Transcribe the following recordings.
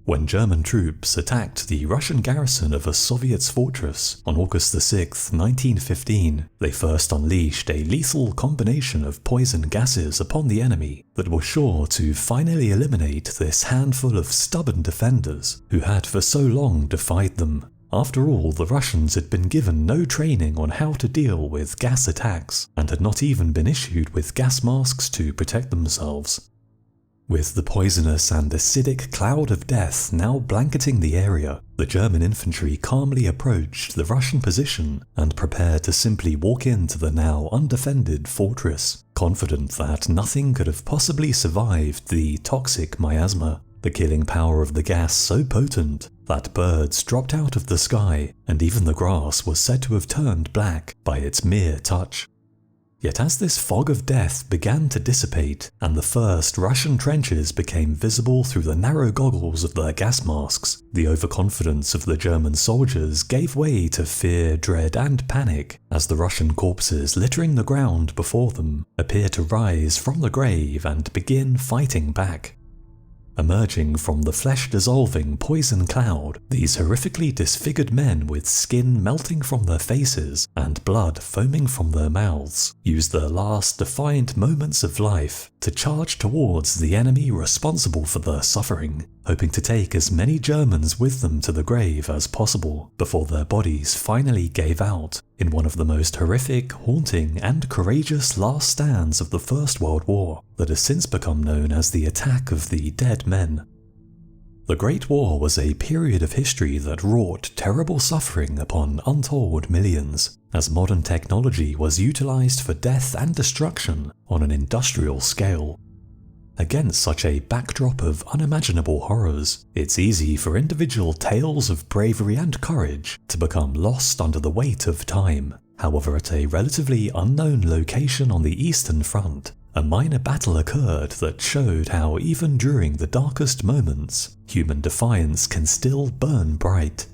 When German troops attacked the Russian garrison of Osowiec Fortress on August 6, 1915, they first unleashed a lethal combination of poison gases upon the enemy that was sure to finally eliminate this handful of stubborn defenders who had for so long defied them. After all, the Russians had been given no training on how to deal with gas attacks and had not even been issued with gas masks to protect themselves. With the poisonous and acidic cloud of death now blanketing the area, the German infantry calmly approached the Russian position and prepared to simply walk into the now undefended fortress, confident that nothing could have possibly survived the toxic miasma, the killing power of the gas so potent that birds dropped out of the sky and even the grass was said to have turned black by its mere touch. Yet as this fog of death began to dissipate and the first Russian trenches became visible through the narrow goggles of their gas masks, the overconfidence of the German soldiers gave way to fear, dread and panic as the Russian corpses littering the ground before them appeared to rise from the grave and begin fighting back. Emerging from the flesh-dissolving poison cloud, these horrifically disfigured men with skin melting from their faces and blood foaming from their mouths used their last defiant moments of life to charge towards the enemy responsible for their suffering, hoping to take as many Germans with them to the grave as possible before their bodies finally gave out in one of the most horrific, haunting and courageous last stands of the First World War that has since become known as the Attack of the Dead Men. The Great War was a period of history that wrought terrible suffering upon untold millions, as modern technology was utilized for death and destruction on an industrial scale. Against such a backdrop of unimaginable horrors, it's easy for individual tales of bravery and courage to become lost under the weight of time. However, at a relatively unknown location on the Eastern Front, a minor battle occurred that showed how even during the darkest moments, human defiance can still burn bright.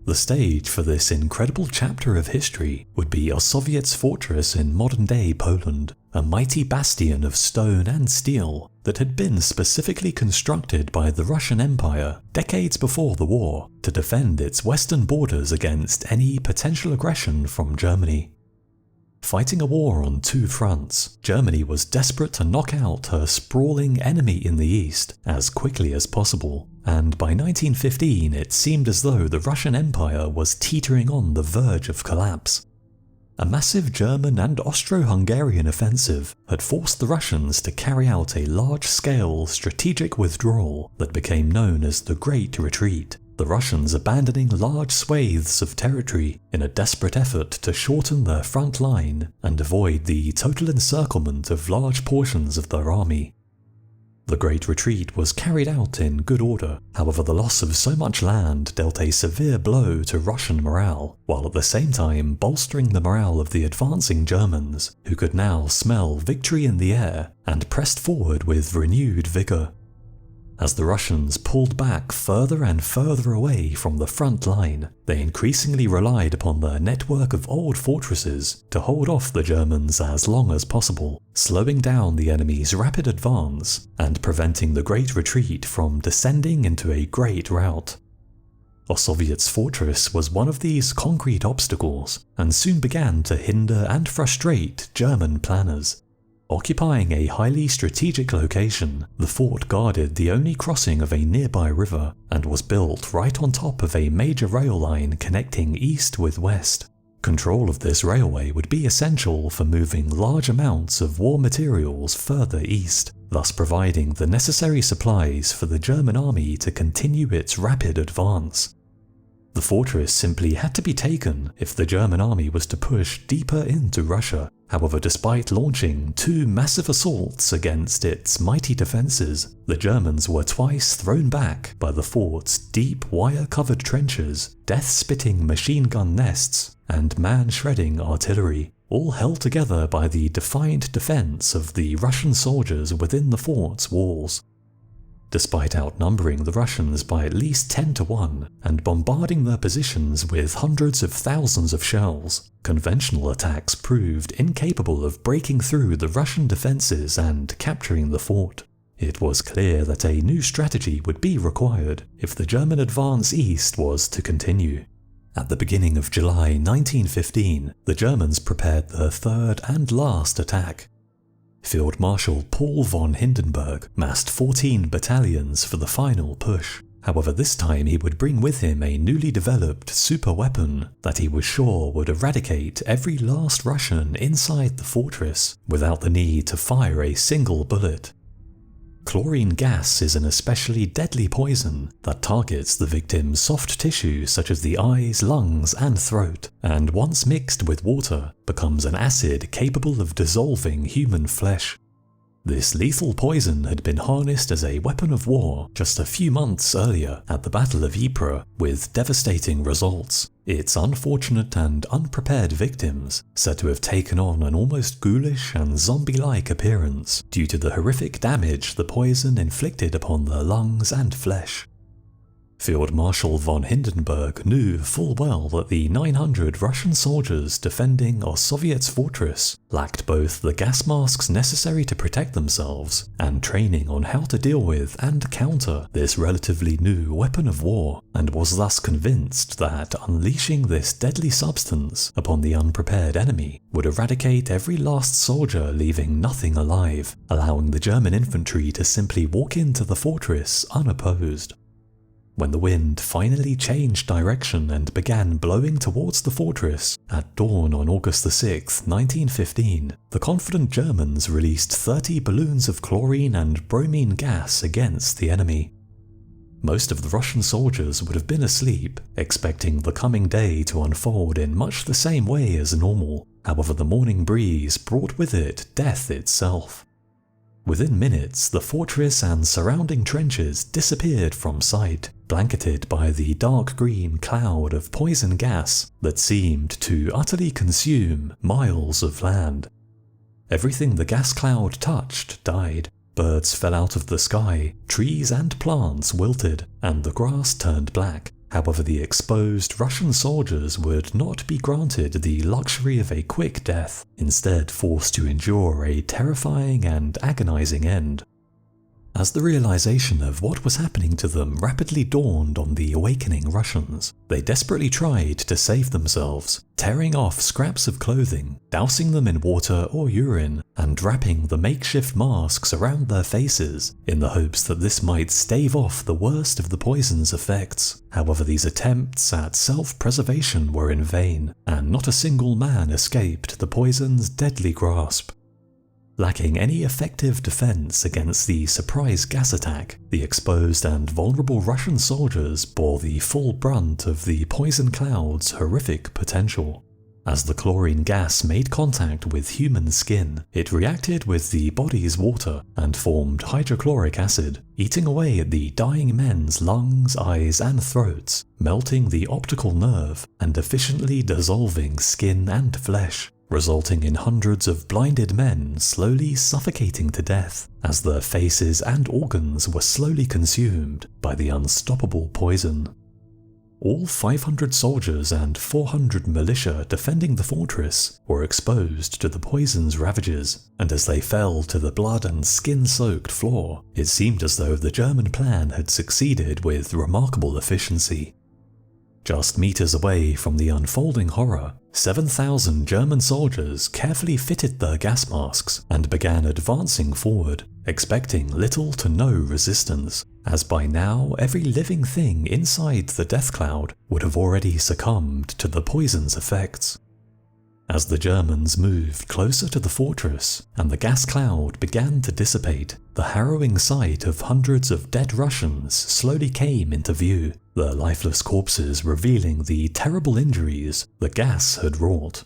The stage for this incredible chapter of history would be Osowiec Fortress in modern-day Poland, a mighty bastion of stone and steel that had been specifically constructed by the Russian Empire decades before the war to defend its western borders against any potential aggression from Germany. Fighting a war on two fronts, Germany was desperate to knock out her sprawling enemy in the east as quickly as possible, and by 1915 it seemed as though the Russian Empire was teetering on the verge of collapse. A massive German and Austro-Hungarian offensive had forced the Russians to carry out a large-scale strategic withdrawal that became known as the Great Retreat, the Russians abandoning large swathes of territory in a desperate effort to shorten their front line and avoid the total encirclement of large portions of their army. The Great Retreat was carried out in good order, however the loss of so much land dealt a severe blow to Russian morale, while at the same time bolstering the morale of the advancing Germans, who could now smell victory in the air and pressed forward with renewed vigour. As the Russians pulled back further and further away from the front line, they increasingly relied upon their network of old fortresses to hold off the Germans as long as possible, slowing down the enemy's rapid advance and preventing the Great Retreat from descending into a great rout. Osowiec Fortress was one of these concrete obstacles and soon began to hinder and frustrate German planners. Occupying a highly strategic location, the fort guarded the only crossing of a nearby river and was built right on top of a major rail line connecting east with west. Control of this railway would be essential for moving large amounts of war materials further east, thus providing the necessary supplies for the German army to continue its rapid advance. The fortress simply had to be taken if the German army was to push deeper into Russia. However, despite launching two massive assaults against its mighty defences, the Germans were twice thrown back by the fort's deep wire-covered trenches, death-spitting machine gun nests, and man-shredding artillery, all held together by the defiant defence of the Russian soldiers within the fort's walls. Despite outnumbering the Russians by at least 10 to 1 and bombarding their positions with hundreds of thousands of shells, conventional attacks proved incapable of breaking through the Russian defences and capturing the fort. It was clear that a new strategy would be required if the German advance east was to continue. At the beginning of July 1915, the Germans prepared their third and last attack. Field Marshal Paul von Hindenburg massed 14 battalions for the final push. However, this time he would bring with him a newly developed superweapon that he was sure would eradicate every last Russian inside the fortress without the need to fire a single bullet. Chlorine gas is an especially deadly poison that targets the victim's soft tissue such as the eyes, lungs, and throat, and once mixed with water, becomes an acid capable of dissolving human flesh. This lethal poison had been harnessed as a weapon of war just a few months earlier at the Battle of Ypres, with devastating results. Its unfortunate and unprepared victims said to have taken on an almost ghoulish and zombie-like appearance due to the horrific damage the poison inflicted upon their lungs and flesh. Field Marshal von Hindenburg knew full well that the 900 Russian soldiers defending Osowiec Fortress lacked both the gas masks necessary to protect themselves and training on how to deal with and counter this relatively new weapon of war, and was thus convinced that unleashing this deadly substance upon the unprepared enemy would eradicate every last soldier, leaving nothing alive, allowing the German infantry to simply walk into the fortress unopposed. When the wind finally changed direction and began blowing towards the fortress at dawn on August 6, 1915, the confident Germans released 30 balloons of chlorine and bromine gas against the enemy. Most of the Russian soldiers would have been asleep, expecting the coming day to unfold in much the same way as normal. However, the morning breeze brought with it death itself. Within minutes, the fortress and surrounding trenches disappeared from sight, blanketed by the dark green cloud of poison gas that seemed to utterly consume miles of land. Everything the gas cloud touched died. Birds fell out of the sky, trees and plants wilted, and the grass turned black. However, the exposed Russian soldiers would not be granted the luxury of a quick death, instead forced to endure a terrifying and agonizing end. As the realization of what was happening to them rapidly dawned on the awakening Russians, they desperately tried to save themselves, tearing off scraps of clothing, dousing them in water or urine, and wrapping the makeshift masks around their faces in the hopes that this might stave off the worst of the poison's effects. However, these attempts at self-preservation were in vain, and not a single man escaped the poison's deadly grasp. Lacking any effective defense against the surprise gas attack, the exposed and vulnerable Russian soldiers bore the full brunt of the poison cloud's horrific potential. As the chlorine gas made contact with human skin, it reacted with the body's water and formed hydrochloric acid, eating away at the dying men's lungs, eyes, and throats, melting the optical nerve and efficiently dissolving skin and flesh, resulting in hundreds of blinded men slowly suffocating to death as their faces and organs were slowly consumed by the unstoppable poison. All 500 soldiers and 400 militia defending the fortress were exposed to the poison's ravages, and as they fell to the blood and skin-soaked floor, it seemed as though the German plan had succeeded with remarkable efficiency. Just meters away from the unfolding horror, 7,000 German soldiers carefully fitted their gas masks and began advancing forward, expecting little to no resistance, as by now every living thing inside the death cloud would have already succumbed to the poison's effects. As the Germans moved closer to the fortress and the gas cloud began to dissipate, the harrowing sight of hundreds of dead Russians slowly came into view, their lifeless corpses revealing the terrible injuries the gas had wrought.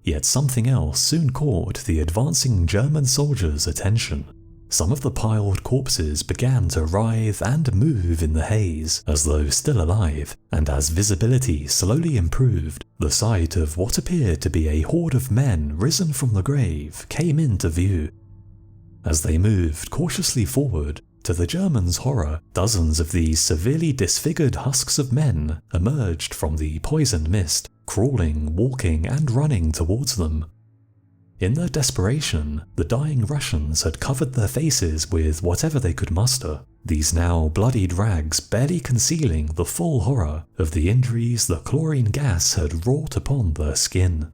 Yet something else soon caught the advancing German soldiers' attention. Some of the piled corpses began to writhe and move in the haze as though still alive, and as visibility slowly improved, the sight of what appeared to be a horde of men risen from the grave came into view. As they moved cautiously forward, to the Germans' horror, dozens of these severely disfigured husks of men emerged from the poison mist, crawling, walking, and running towards them. In their desperation, the dying Russians had covered their faces with whatever they could muster, these now bloodied rags barely concealing the full horror of the injuries the chlorine gas had wrought upon their skin.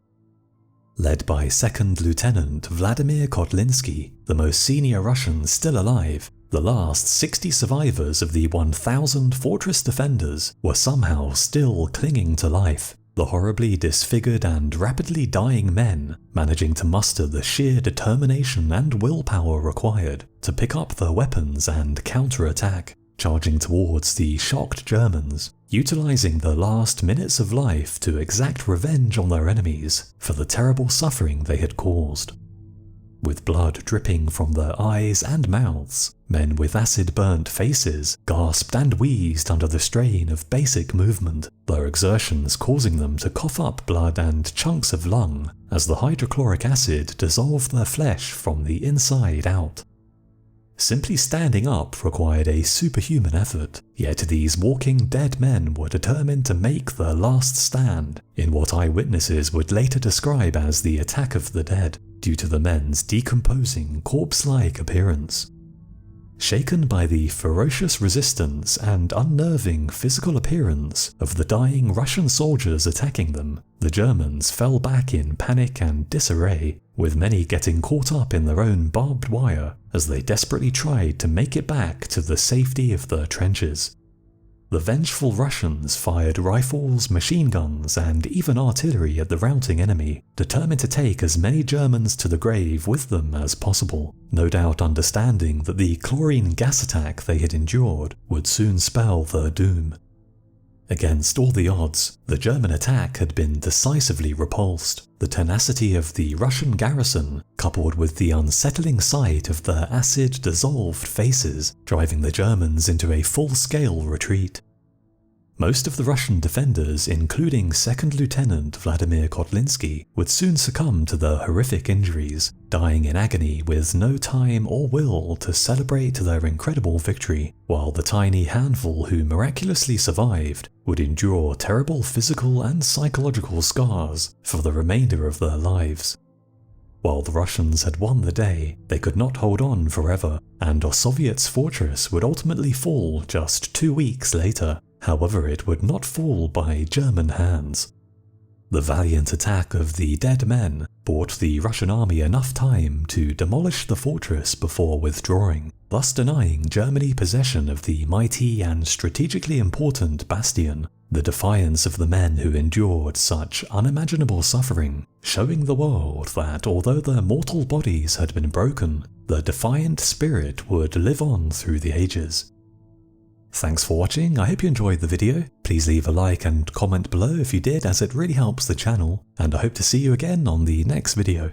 Led by 2nd Lieutenant Vladimir Kotlinski, the most senior Russian still alive, the last 60 survivors of the 1,000 fortress defenders were somehow still clinging to life, the horribly disfigured and rapidly dying men managing to muster the sheer determination and willpower required to pick up their weapons and counterattack, charging towards the shocked Germans, utilizing the last minutes of life to exact revenge on their enemies for the terrible suffering they had caused. With blood dripping from their eyes and mouths, men with acid-burnt faces gasped and wheezed under the strain of basic movement, their exertions causing them to cough up blood and chunks of lung as the hydrochloric acid dissolved their flesh from the inside out. Simply standing up required a superhuman effort, yet these walking dead men were determined to make their last stand in what eyewitnesses would later describe as the attack of the dead, due to the men's decomposing, corpse-like appearance. Shaken by the ferocious resistance and unnerving physical appearance of the dying Russian soldiers attacking them, the Germans fell back in panic and disarray, with many getting caught up in their own barbed wire as they desperately tried to make it back to the safety of their trenches. The vengeful Russians fired rifles, machine guns, and even artillery at the routing enemy, determined to take as many Germans to the grave with them as possible, no doubt understanding that the chlorine gas attack they had endured would soon spell their doom. Against all the odds, the German attack had been decisively repulsed, the tenacity of the Russian garrison, coupled with the unsettling sight of their acid-dissolved faces, driving the Germans into a full-scale retreat. Most of the Russian defenders, including 2nd Lieutenant Vladimir Kotlinski, would soon succumb to their horrific injuries, dying in agony with no time or will to celebrate their incredible victory, while the tiny handful who miraculously survived would endure terrible physical and psychological scars for the remainder of their lives. While the Russians had won the day, they could not hold on forever, and Osowiec Fortress would ultimately fall just 2 weeks later. However, it would not fall by German hands. The valiant attack of the dead men bought the Russian army enough time to demolish the fortress before withdrawing, thus denying Germany possession of the mighty and strategically important bastion, the defiance of the men who endured such unimaginable suffering, showing the world that although their mortal bodies had been broken, their defiant spirit would live on through the ages. Thanks for watching, I hope you enjoyed the video. Please leave a like and comment below if you did, as it really helps the channel, and I hope to see you again on the next video.